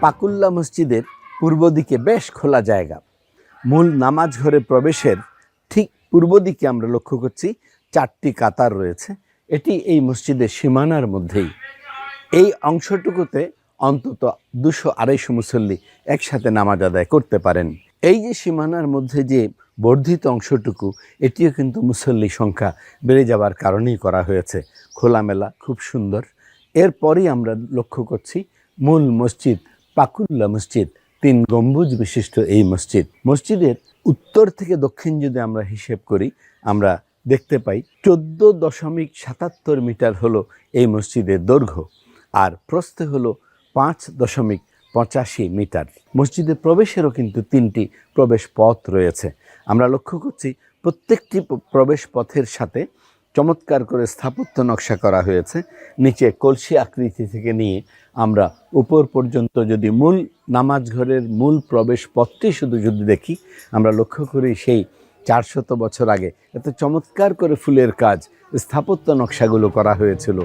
পাকুল্লা মসজিদের পূর্ব দিকে বেশ খোলা জায়গা। মূল নামাজ ঘরে প্রবেশের ঠিক পূর্ব দিকে আমরা লক্ষ্য করছি 4টি কাতার রয়েছে। এটি এই মসজিদের সীমানার মধ্যেই। এই অংশটুকুতে অন্তত 200-250 মুসল্লি একসাথে নামাজ আদায় করতে পারেন। এই যে সীমানার মধ্যে যে বর্ধিত অংশটুকু, এটিও কিন্তু মুসল্লি সংখ্যা বেড়ে যাওয়ার কারণেই করা হয়েছে। খোলামেলা, খুব সুন্দর। এরপরই আমরা লক্ষ্য করছি মূল মসজিদ পাকুল্লা মসজিদ, 3 গম্বুজ বিশিষ্ট এই মসজিদ। মসজিদের উত্তর থেকে দক্ষিণ যদি আমরা হিসেব করি, আমরা দেখতে পাই 14.77 মিটার হলো এই মসজিদের দৈর্ঘ্য, আর প্রস্থে হলো 5.85 মিটার। মসজিদে প্রবেশেরও কিন্তু 3টি প্রবেশ পথ রয়েছে। আমরা লক্ষ্য করছি প্রত্যেকটি প্রবেশ পথের সাথে চমৎকার করে স্থাপত্য নকশা করা হয়েছে। নিচে কলসি আকৃতি থেকে নিয়ে আমরা উপর পর্যন্ত যদি মূল নামাজ ঘরের মূল প্রবেশ পথটি শুধু যদি দেখি, আমরা লক্ষ্য করি সেই 400 বছর আগে এত চমৎকার করে ফুলের কাজ, স্থাপত্য নকশাগুলো করা হয়েছিল।